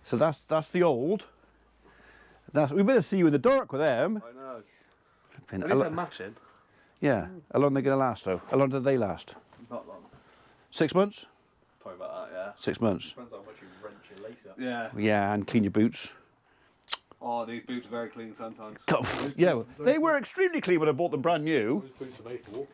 So that's the old. We better see you in the dark with them. I know. At least they're matching. Yeah. How long are they going to last though? How long do they last? Not long. 6 months? Probably about that, yeah. 6 months. Depends how much you wrench your lace up. Yeah. Yeah, and clean your boots. Oh, these boots are very clean sometimes. Yeah, they were extremely clean when I bought them brand new. Those boots are made for walking.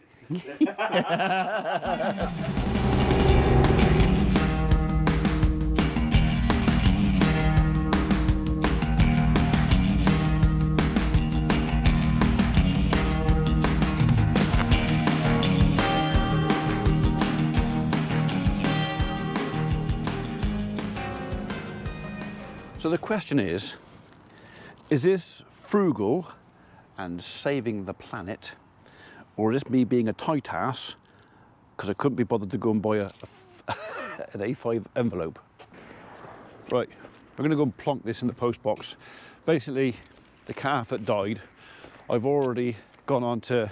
So the question is this frugal and saving the planet, or is this me being a tight ass because I couldn't be bothered to go and buy an A5 envelope? Right, we're going to go and plonk this in the post box. Basically, the calf that died, I've already gone on to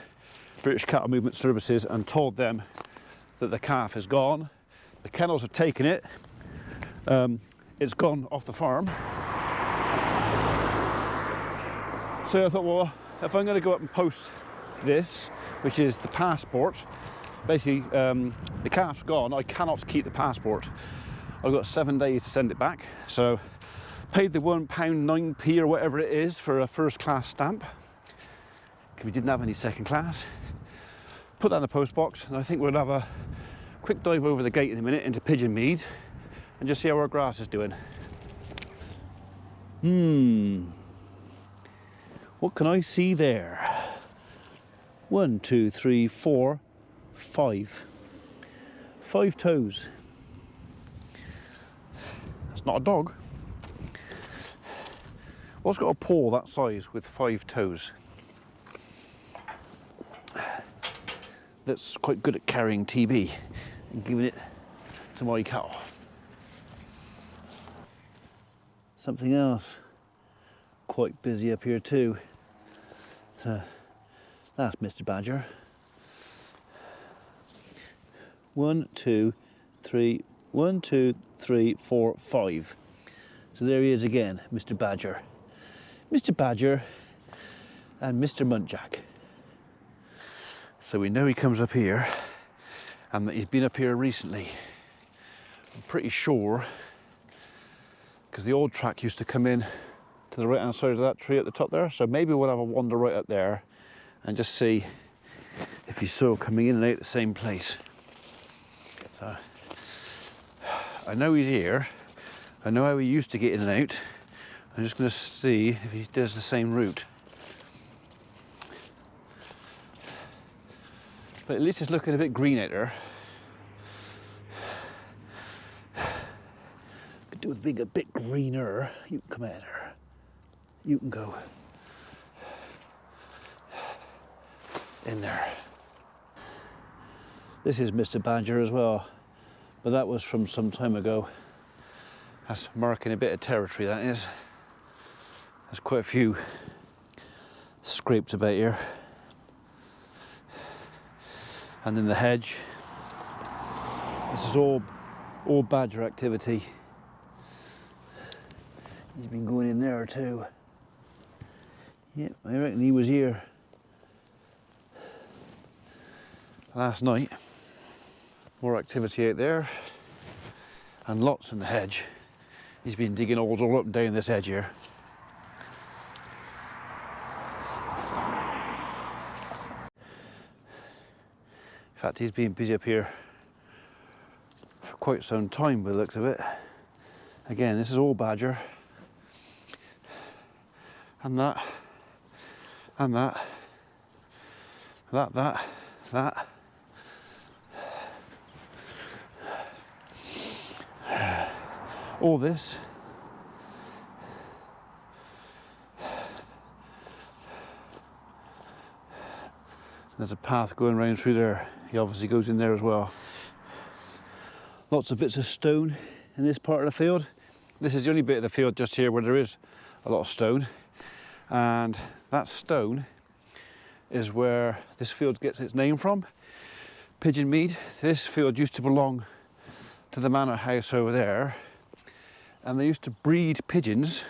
British Cattle Movement Services and told them that the calf is gone. The kennels have taken it. It's gone off the farm. So I thought, well, if I'm going to go up and post this, which is the passport, basically the calf's gone, I cannot keep the passport. I've got 7 days to send it back. So paid the £1.09p or whatever it is for a first class stamp, because we didn't have any second class. Put that in the post box, and I think we'll have a quick dive over the gate in a minute into Pigeon mead and just see how our grass is doing. What can I see there? 1, 2, 3, 4, 5. 5 toes. That's not a dog. What's got a paw that size with 5 toes? That's quite good at carrying TB and giving it to my cow. Something else quite busy up here too. So that's Mr. Badger. 1, 2, 3, 1, 2, 3, 4, 5. So there he is again, Mr. Badger. Mr. Badger and Mr. Muntjac. So we know he comes up here and that he's been up here recently. I'm pretty sure, because the old track used to come in to the right hand side of that tree at the top there, so maybe we'll have a wander right up there and just see if he's still coming in and out the same place. So I know he's here, I know how he used to get in and out. I'm just going to see if he does the same route. But at least it's looking a bit green out there. Could do with being a bit greener. You can come out there. You can go in there. This is Mr. Badger as well, but that was from some time ago. That's marking a bit of territory, that is. There's quite a few scrapes about here. And in the hedge, this is all badger activity. He's been going in there too. Yep, I reckon he was here last night. More activity out there, and lots in the hedge. He's been digging holes all up and down this edge here. In fact, he's been busy up here for quite some time by the looks of it. Again, this is all badger. And that. And that. That. All this. There's a path going round through there. He obviously goes in there as well. Lots of bits of stone in this part of the field. This is the only bit of the field just here where there is a lot of stone. And that stone is where this field gets its name from. Pigeon mead. This field used to belong to the manor house over there. and they used to breed pigeons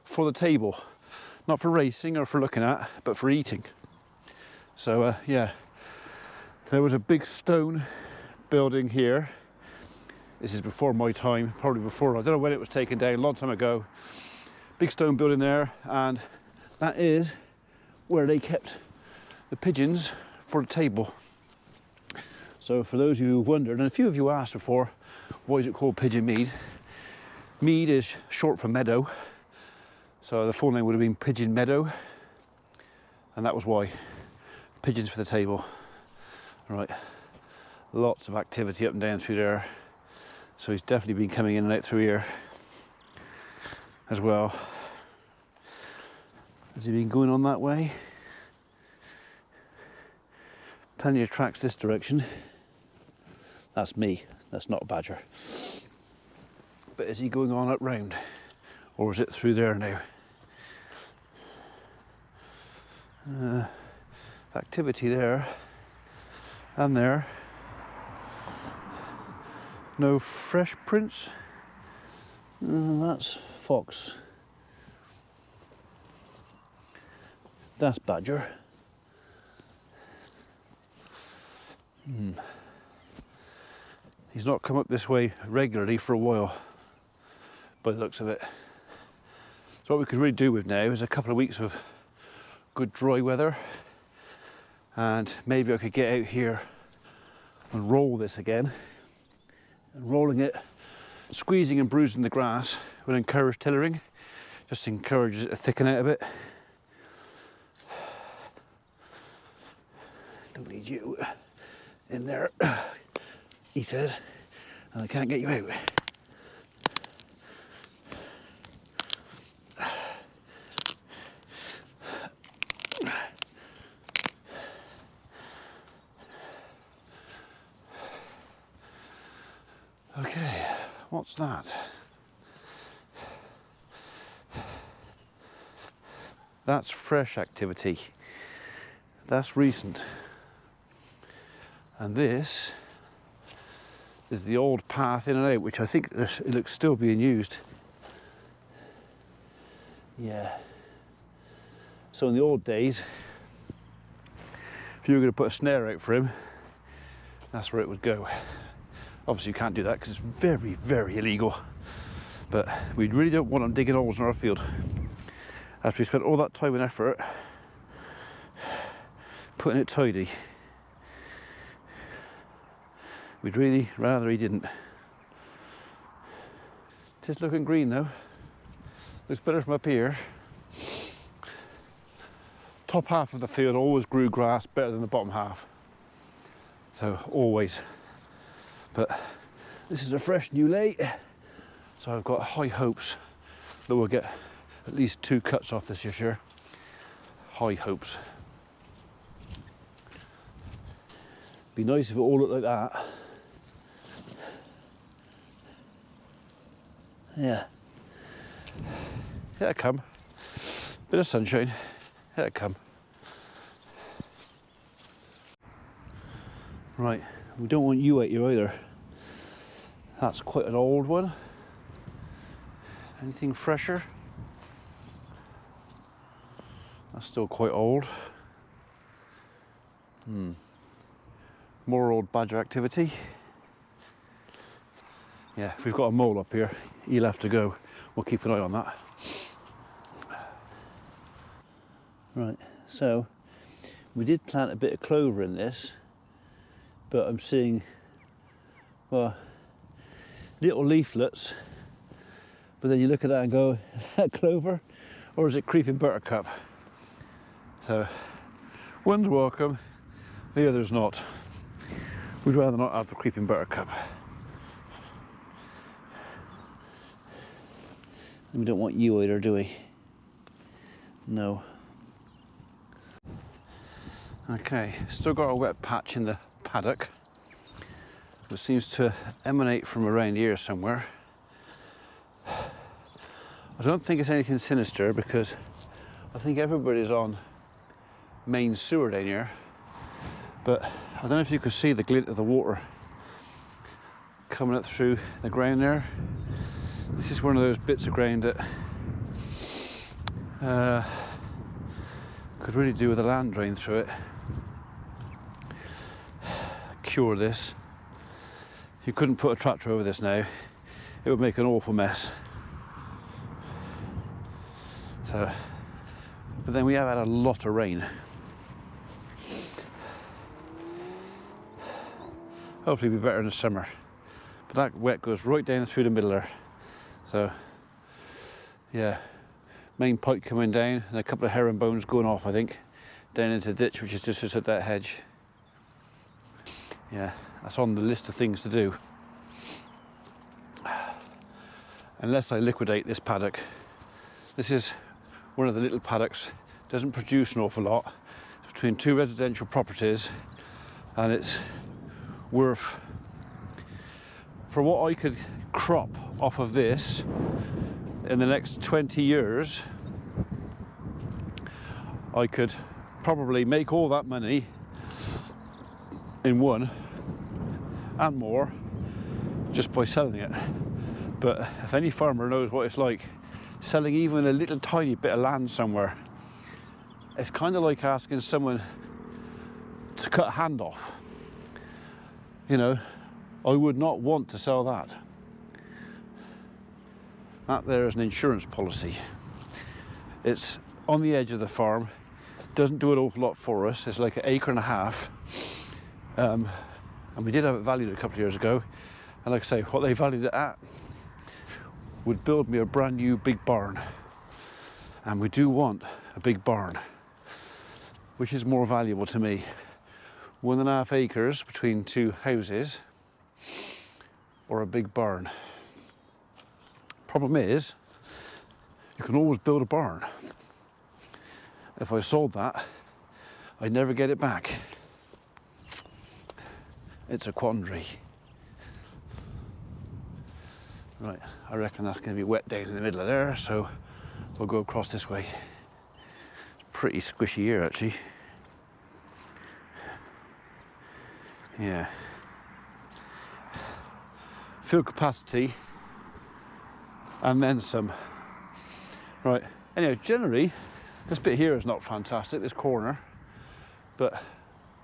for the table, not for racing or for looking at, but for eating. So yeah, there was a big stone building here. This is before my time, probably before, I don't know when it was taken down, a long time ago. Big stone building there, and that is where they kept the pigeons for the table. So for those of you who've wondered, and a few of you asked before, why is it called Pigeon Mead? Mead is short for meadow, so the full name would have been Pigeon Meadow, and that was why. Pigeons for the table. All right, lots of activity up and down through there. So he's definitely been coming in and out through here as well. Has he been going on that way? Plenty of tracks this direction. That's me, that's not a badger. But is he going on up round? Or is it through there now? Activity there and there. No fresh prints. That's fox. That's badger. He's not come up this way regularly for a while, by the looks of it. So what we could really do with now is a couple of weeks of good dry weather, and maybe I could get out here and roll this again. And rolling it, squeezing and bruising the grass will encourage tillering, just encourages it to thicken out a bit. Don't need you in there, he says, and I can't get you out. Okay, what's that? That's fresh activity. That's recent. And this is the old path in and out, which I think it looks still being used. Yeah. So in the old days, if you were going to put a snare out for him, that's where it would go. Obviously you can't do that because it's very, very illegal. But we really don't want them digging holes in our field. After we spent all that time and effort putting it tidy, we'd really rather he didn't. It's looking green though. Looks better from up here. Top half of the field always grew grass better than the bottom half. So always. But this is a fresh new lay, so I've got high hopes that we'll get at least 2 cuts off this year. High hopes. Be nice if it all looked like that. Yeah. Here I come. Bit of sunshine. Here I come. Right, we don't want you out here either. That's quite an old one. Anything fresher? That's still quite old. More old badger activity. Yeah, if we've got a mole up here, he'll have to go. We'll keep an eye on that. Right, so we did plant a bit of clover in this, but I'm seeing, well, little leaflets, but then you look at that and go, is that clover or is it creeping buttercup? So one's welcome, the other's not. We'd rather not have the creeping buttercup. We don't want you either, do we? No. Okay, still got a wet patch in the paddock, which seems to emanate from around here somewhere. I don't think it's anything sinister because I think everybody's on main sewer down here, but I don't know if you can see the glint of the water coming up through the ground there. This is one of those bits of ground that could really do with a land drain through it. Cure this. You couldn't put a tractor over this now. It would make an awful mess. So, but then we have had a lot of rain. Hopefully it'll be better in the summer. But that wet goes right down through the middle there. So, yeah, main pipe coming down and a couple of herringbones going off, I think, down into the ditch, which is just at that hedge. Yeah, that's on the list of things to do. Unless I liquidate this paddock. This is one of the little paddocks, doesn't produce an awful lot. It's between two residential properties, and it's worth, for what I could crop off of this in the next 20 years, I could probably make all that money in one and more just by selling it. But if any farmer knows what it's like selling even a little tiny bit of land somewhere, it's kind of like asking someone to cut a hand off. You know, I would not want to sell that. That there is an insurance policy. It's on the edge of the farm, doesn't do an awful lot for us. It's like 1.5 acres. And we did have it valued a couple of years ago. And like I say, what they valued it at would build me a brand new big barn. And we do want a big barn. Which is more valuable to me? 1.5 acres between two houses or a big barn? Problem is, you can always build a barn. If I sold that, I'd never get it back. It's a quandary. Right, I reckon that's going to be wet down in the middle of there, so we'll go across this way. It's pretty squishy here, actually. Yeah. Field capacity and then some. Right, anyway, generally this bit here is not fantastic, this corner, but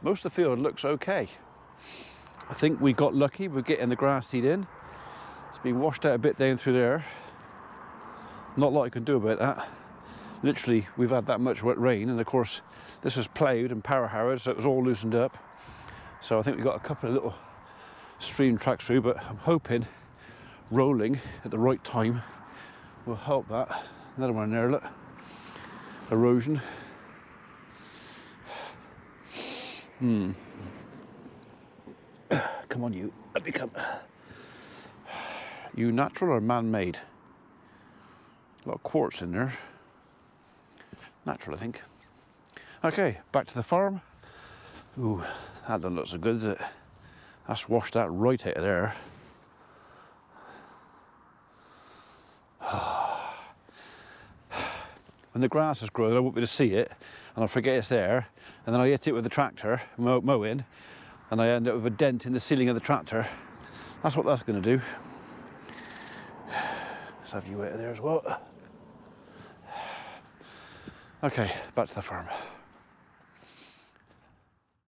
most of the field looks okay. I think we got lucky with getting the grass seed in. It's been washed out a bit down through there. Not a lot I can do about that. Literally, we've had that much wet rain, and of course this was ploughed and power harrowed, so it was all loosened up. So I think we got a couple of little stream tracks through, but I'm hoping rolling at the right time will help that. Another one there, look. Erosion. Come on, you. Let me come. You natural or man-made? A lot of quartz in there. Natural, I think. Okay, back to the farm. Ooh, that doesn't look so good, does it? That's washed that right out of there. When the grass has grown, I won't be able to see it, and I forget it's there, and then I hit it with the tractor, mowing, and I end up with a dent in the ceiling of the tractor. That's what that's going to do. Let's have you out of there as well. Okay, back to the farm.